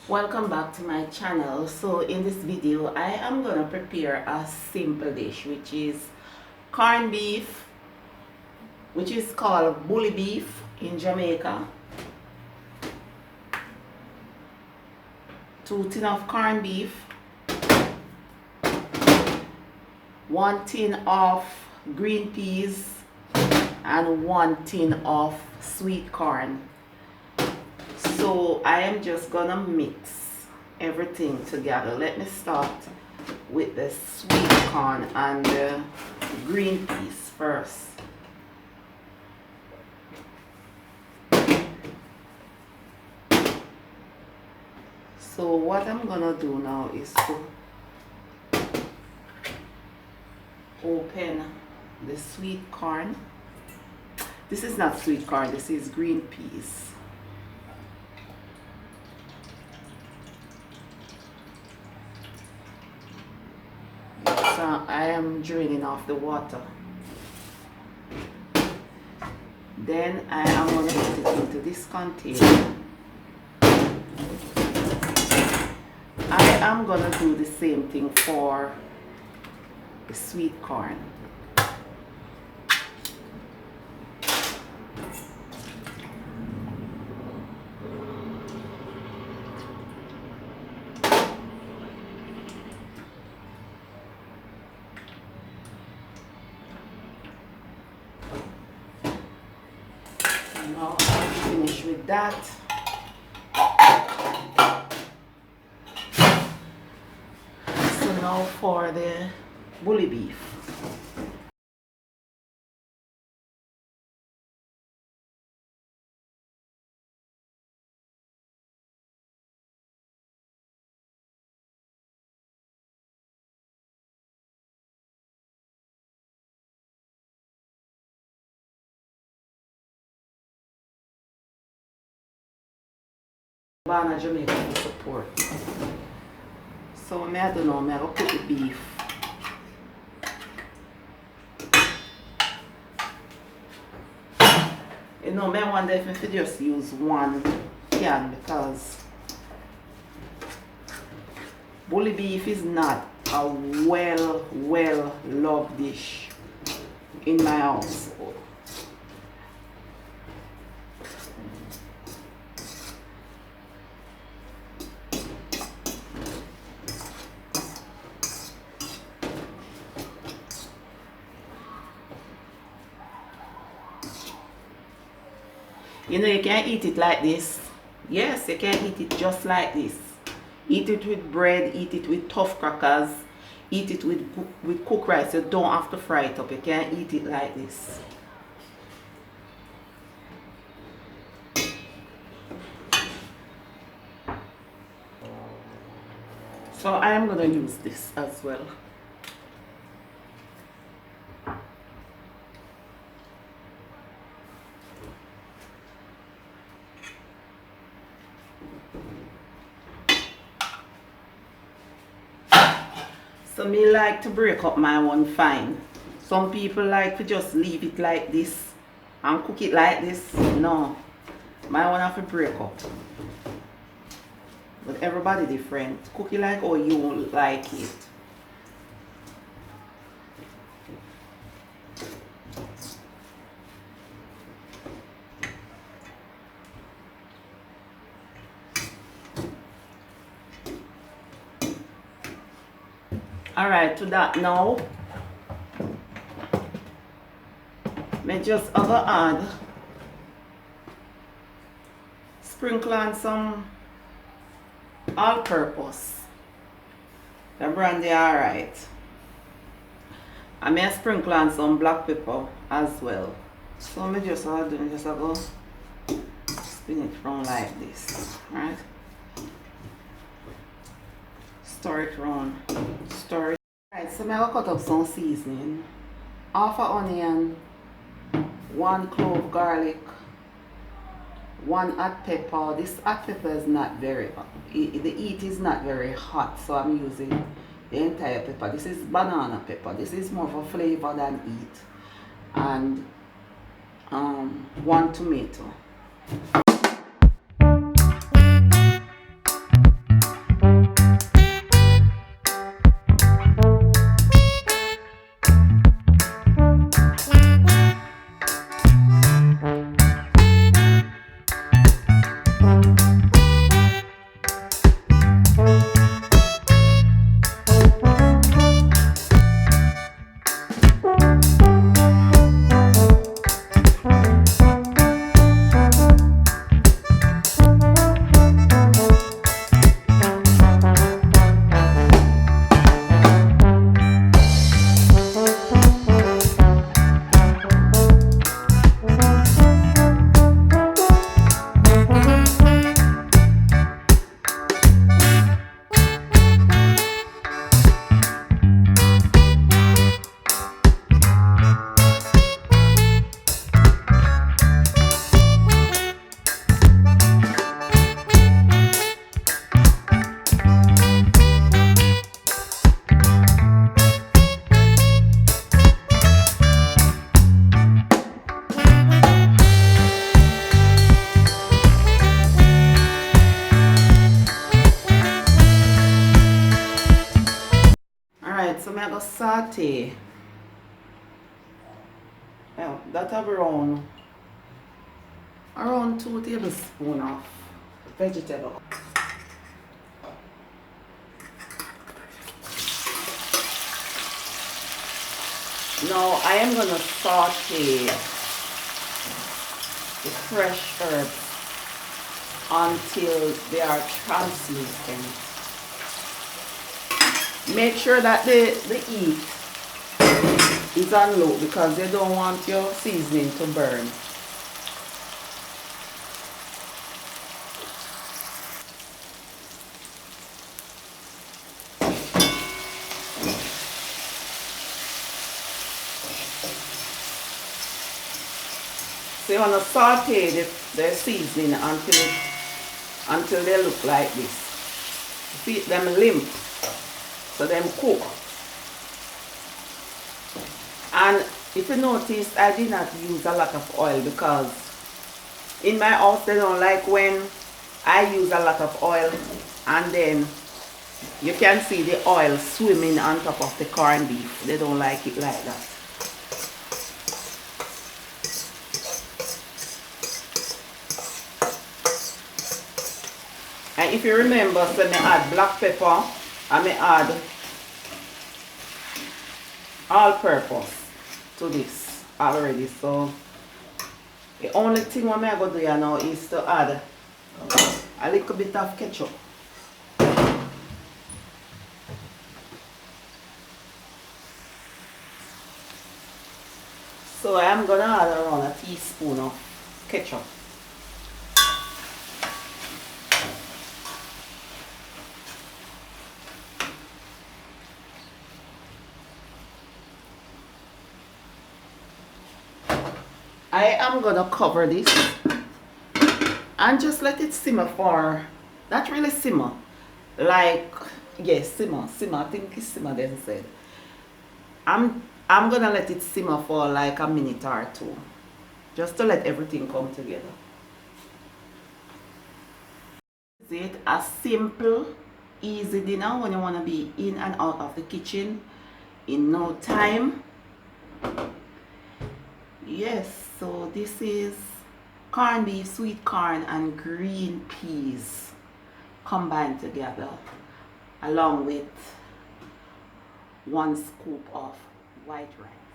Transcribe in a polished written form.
Welcome back to my channel. So in this video I am gonna prepare a simple dish, which is corned beef, which is called bully beef in Jamaica. 2 tin of corned beef, 1 tin of green peas, and 1 tin of sweet corn. So I am just gonna mix everything together. Let me start with the sweet corn and the green peas first. So what I'm gonna do now is to open the sweet corn. This is not sweet corn, this is green peas. So I am draining off the water. Then I am going to put it into this container. I am going to do the same thing for the sweet corn. Now I'm finished with that. So now for the bully beef. Jamaican support. So I don't know, I will put the beef. You know, I wonder if I could just use 1 can, because bully beef is not a well loved dish in my house. You know, you can eat it like this. Yes, you can eat it just like this. Eat it with bread, eat it with tough crackers, eat it with cooked rice. You don't have to fry it up. You can eat it like this. So I am going to use this as well. So me like to break up my one fine. Some people like to just leave it like this and cook it like this. No, my one have to break up. But everybody different. Cook it like how you like it. Alright, to that now, me just add sprinkle on some all-purpose. The brandy alright. I may sprinkle on some black pepper as well. So me just go spin it round like this, right? Stir it round. Stir it. Alright, so I will cut up some seasoning. Half an onion, 1 clove garlic, 1 hot pepper. This hot pepper is not very hot. The heat is not very hot, so I'm using the entire pepper. This is banana pepper. This is more for flavor than heat. And 1 tomato. just saute. Well, that around 2 tablespoons of vegetable. Now I am gonna saute the fresh herbs until they are translucent. Make sure that the heat is on low because you don't want your seasoning to burn. So you want to saute the seasoning until they look like this. See them limp, so them cook. And if you notice, I did not use a lot of oil because in my house they don't like when I use a lot of oil and then you can see the oil swimming on top of the corned beef. They don't like it like that. And if you remember, so I add black pepper and I add all-purpose to this already. So the only thing what I'm going to do now is to add a little bit of ketchup. So I'm going to add around a teaspoon of ketchup. I am going to cover this and just let it simmer for, not really simmer, like, yes, simmer, I think it's simmer then said. I'm going to let it simmer for like a minute or two, just to let everything come together. Is it a simple, easy dinner when you want to be in and out of the kitchen in no time? Yes, so this is corned beef, sweet corn and green peas combined together along with 1 scoop of white rice.